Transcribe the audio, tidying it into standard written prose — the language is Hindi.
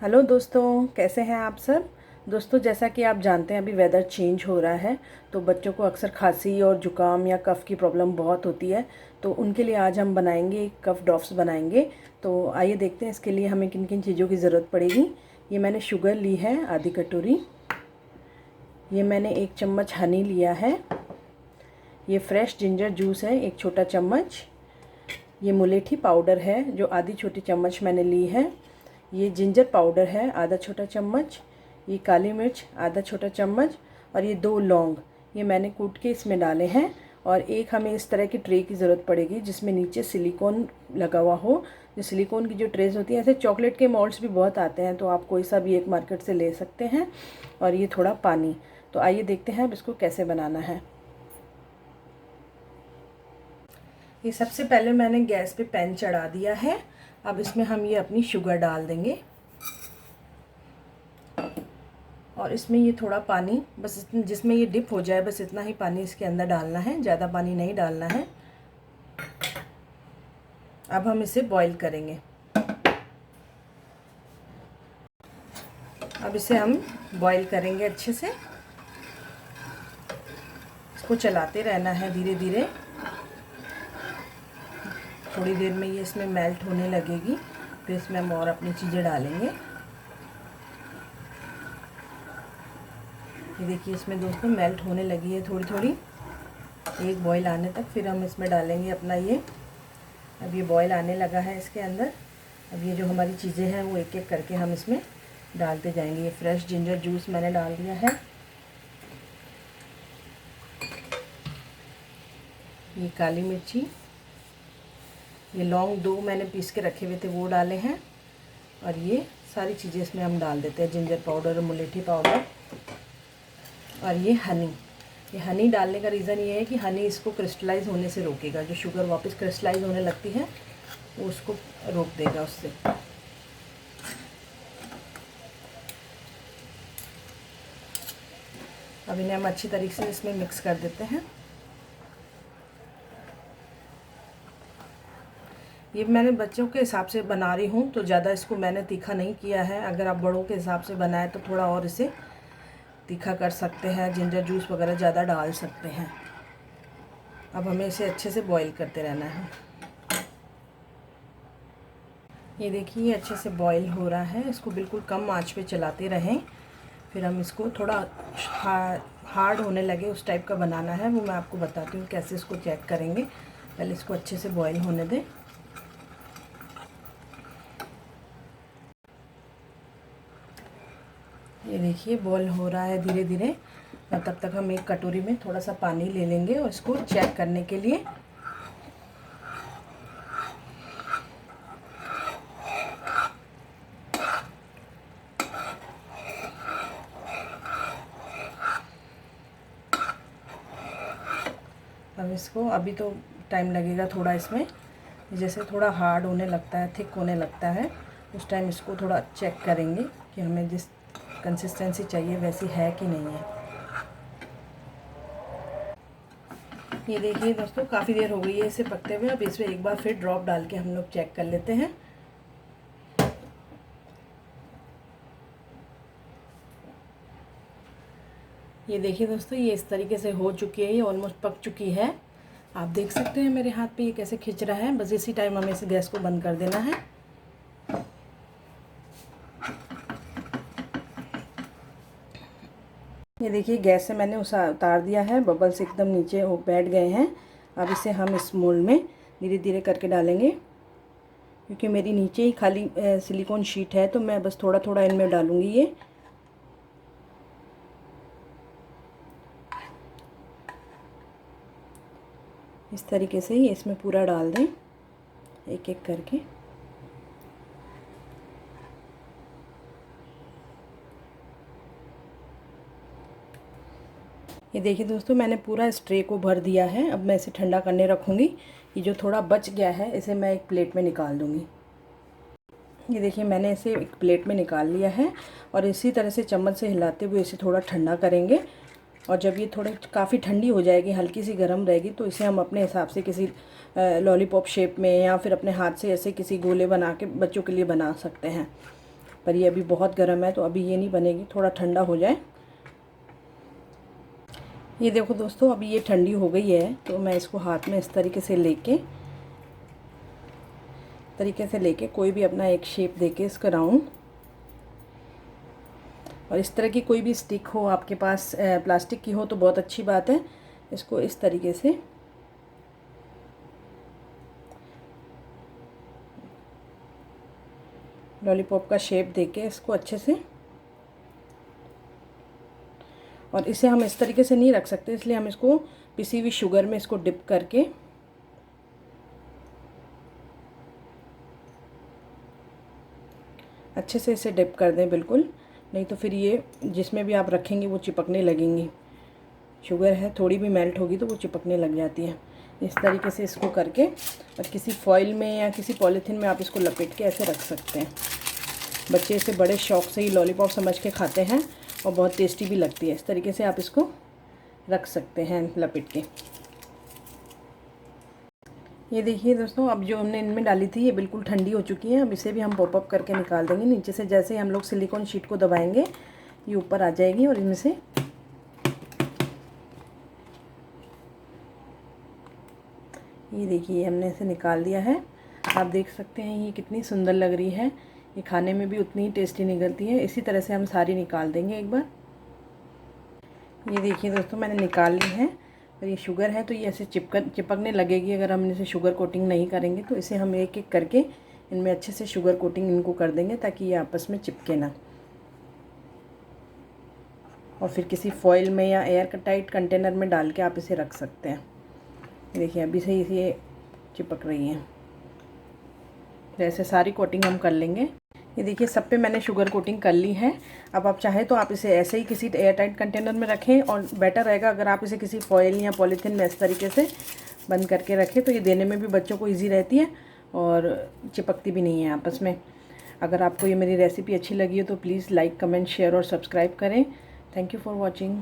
हेलो दोस्तों, कैसे हैं आप सब। दोस्तों, जैसा कि आप जानते हैं अभी वेदर चेंज हो रहा है तो बच्चों को अक्सर खांसी और जुकाम या कफ़ की प्रॉब्लम बहुत होती है। तो उनके लिए आज हम बनाएंगे कफ़ ड्रॉप्स बनाएंगे। तो आइए देखते हैं इसके लिए हमें किन किन चीज़ों की ज़रूरत पड़ेगी। ये मैंने शुगर ली है आधी कटोरी। ये मैंने 1 चम्मच हनी लिया है। ये फ्रेश जिंजर जूस है 1 छोटा चम्मच। ये मुलेठी पाउडर है जो आधी छोटी चम्मच मैंने ली है। ये जिंजर पाउडर है आधा छोटा चम्मच। ये काली मिर्च आधा छोटा चम्मच। और ये 2 लौंग ये मैंने कूट के इसमें डाले हैं। और एक हमें इस तरह की ट्रे की ज़रूरत पड़ेगी जिसमें नीचे सिलिकॉन लगा हुआ हो। जो सिलिकॉन की जो ट्रेज होती हैं, ऐसे चॉकलेट के मोल्ड्स भी बहुत आते हैं, तो आप कोई सा भी एक मार्केट से ले सकते हैं। और ये थोड़ा पानी। तो आइए देखते हैं अब इसको कैसे बनाना है। ये सबसे पहले मैंने गैस पे पैन चढ़ा दिया है। अब इसमें हम ये अपनी शुगर डाल देंगे और इसमें ये थोड़ा पानी, बस जिसमें ये डिप हो जाए बस इतना ही पानी इसके अंदर डालना है, ज़्यादा पानी नहीं डालना है। अब हम इसे बॉईल करेंगे। अब इसे हम बॉईल करेंगे अच्छे से। इसको चलाते रहना है धीरे धीरे। थोड़ी देर में ये इसमें मेल्ट होने लगेगी, फिर इसमें हम और अपनी चीज़ें डालेंगे। ये देखिए इसमें दोस्तों मेल्ट होने लगी है थोड़ी थोड़ी, एक बॉईल आने तक। फिर हम इसमें डालेंगे अपना ये। अब ये बॉईल आने लगा है इसके अंदर। अब ये जो हमारी चीज़ें हैं वो एक एक करके हम इसमें डालते जाएंगे। ये फ्रेश जिंजर जूस मैंने डाल दिया है। ये काली मिर्ची, ये लौंग 2 मैंने पीस के रखे हुए थे वो डाले हैं। और ये सारी चीज़ें इसमें हम डाल देते हैं, जिंजर पाउडर, मुलेठी पाउडर और ये हनी। ये हनी डालने का रीज़न ये है कि हनी इसको क्रिस्टलाइज़ होने से रोकेगा। जो शुगर वापस क्रिस्टलाइज़ होने लगती है वो उसको रोक देगा उससे। अब इन्हें हम अच्छी तरीके से इसमें मिक्स कर देते हैं। ये मैंने बच्चों के हिसाब से बना रही हूँ तो ज़्यादा इसको मैंने तीखा नहीं किया है। अगर आप बड़ों के हिसाब से बनाएं तो थोड़ा और इसे तीखा कर सकते हैं, जिंजर जूस वगैरह ज़्यादा डाल सकते हैं। अब हमें इसे अच्छे से बॉईल करते रहना है। ये देखिए ये अच्छे से बॉईल हो रहा है। इसको बिल्कुल कम आंच पे चलाते रहें। फिर हम इसको थोड़ा हार्ड होने लगे उस टाइप का बनाना है, वो मैं आपको बताती हूँ कैसे इसको चेक करेंगे। पहले इसको अच्छे से बॉईल होने दें। ये देखिए बॉईल हो रहा है धीरे धीरे। तब तक हम एक कटोरी में थोड़ा सा पानी ले लेंगे और इसको चेक करने के लिए। अब इसको अभी तो टाइम लगेगा थोड़ा इसमें। जैसे थोड़ा हार्ड होने लगता है, थिक होने लगता है, उस टाइम इसको थोड़ा चेक करेंगे कि हमें जिस कंसिस्टेंसी चाहिए वैसी है कि नहीं है। ये देखिए दोस्तों काफ़ी देर हो गई है इसे पकते हुए। अब इसमें एक बार फिर ड्रॉप डाल के हम लोग चेक कर लेते हैं। ये देखिए दोस्तों ये इस तरीके से हो चुकी है, ये ऑलमोस्ट पक चुकी है। आप देख सकते हैं मेरे हाथ पे ये कैसे खिंच रहा है। बस इसी टाइम हमें इस गैस को बंद कर देना है। ये देखिए गैस से मैंने उसे उतार दिया है, बबल्स एकदम नीचे हो बैठ गए हैं। अब इसे हम इस मोल्ड में धीरे धीरे करके डालेंगे, क्योंकि मेरी नीचे ही खाली सिलिकॉन शीट है तो मैं बस थोड़ा थोड़ा इनमें डालूँगी। ये इस तरीके से ये इसमें पूरा डाल दें एक एक करके। ये देखिए दोस्तों मैंने पूरा इस ट्रे को भर दिया है। अब मैं इसे ठंडा करने रखूँगी। ये जो थोड़ा बच गया है इसे मैं एक प्लेट में निकाल दूँगी। ये देखिए मैंने इसे एक प्लेट में निकाल लिया है और इसी तरह से चम्मच से हिलाते हुए इसे थोड़ा ठंडा करेंगे। और जब ये थोड़ी काफ़ी ठंडी हो जाएगी, हल्की सी गर्म रहेगी, तो इसे हम अपने हिसाब से किसी लॉलीपॉप शेप में या फिर अपने हाथ से ऐसे किसी गोले बना के बच्चों के लिए बना सकते हैं। पर ये अभी बहुत गर्म है तो अभी ये नहीं बनेगी, थोड़ा ठंडा हो जाए। ये देखो दोस्तों, अभी ये ठंडी हो गई है तो मैं इसको हाथ में इस तरीके से लेके कोई भी अपना एक शेप देके इसका राउंड, और इस तरह की कोई भी स्टिक हो आपके पास, प्लास्टिक की हो तो बहुत अच्छी बात है। इसको इस तरीके से लॉलीपॉप का शेप देके इसको अच्छे से, और इसे हम इस तरीके से नहीं रख सकते, इसलिए हम इसको पिसी हुई शुगर में इसको डिप करके अच्छे से इसे डिप कर दें बिल्कुल, नहीं तो फिर ये जिसमें भी आप रखेंगे वो चिपकने लगेंगी। शुगर है, थोड़ी भी मेल्ट होगी तो वो चिपकने लग जाती है। इस तरीके से इसको करके और किसी फॉइल में या किसी पॉलीथीन में आप इसको लपेट के ऐसे रख सकते हैं। बच्चे इसे बड़े शौक़ से ही लॉलीपॉप समझ के खाते हैं और बहुत टेस्टी भी लगती है। इस तरीके से आप इसको रख सकते हैं लपेट के। ये देखिए दोस्तों, अब जो हमने इनमें डाली थी ये बिल्कुल ठंडी हो चुकी है। अब इसे भी हम पॉपअप करके निकाल देंगे। नीचे से जैसे ही हम लोग सिलिकॉन शीट को दबाएंगे ये ऊपर आ जाएगी, और इनमें से ये देखिए हमने इसे निकाल दिया है। आप देख सकते हैं ये कितनी सुंदर लग रही है, ये खाने में भी उतनी ही टेस्टी निकलती है। इसी तरह से हम सारी निकाल देंगे एक बार। ये देखिए दोस्तों, मैंने निकाल ली है। और ये शुगर है तो ये ऐसे चिपकने लगेगी अगर हम इसे शुगर कोटिंग नहीं करेंगे। तो इसे हम एक एक करके इनमें अच्छे से शुगर कोटिंग इनको कर देंगे ताकि ये आपस में चिपके ना, और फिर किसी फॉइल में या एयर टाइट कंटेनर में डाल के आप इसे रख सकते हैं। देखिए अभी से ये चिपक रही है। जैसे सारी कोटिंग हम कर लेंगे। ये देखिए सब पे मैंने शुगर कोटिंग कर ली है। अब आप चाहें तो आप इसे ऐसे ही किसी एयर टाइट कंटेनर में रखें, और बेटर रहेगा अगर आप इसे किसी फॉइल या पॉलीथीन में इस तरीके से बंद करके रखें, तो ये देने में भी बच्चों को ईजी रहती है और चिपकती भी नहीं है आपस में। अगर आपको ये मेरी रेसिपी अच्छी लगी हो तो प्लीज़ लाइक, कमेंट, शेयर और सब्सक्राइब करें। Thank you for watching.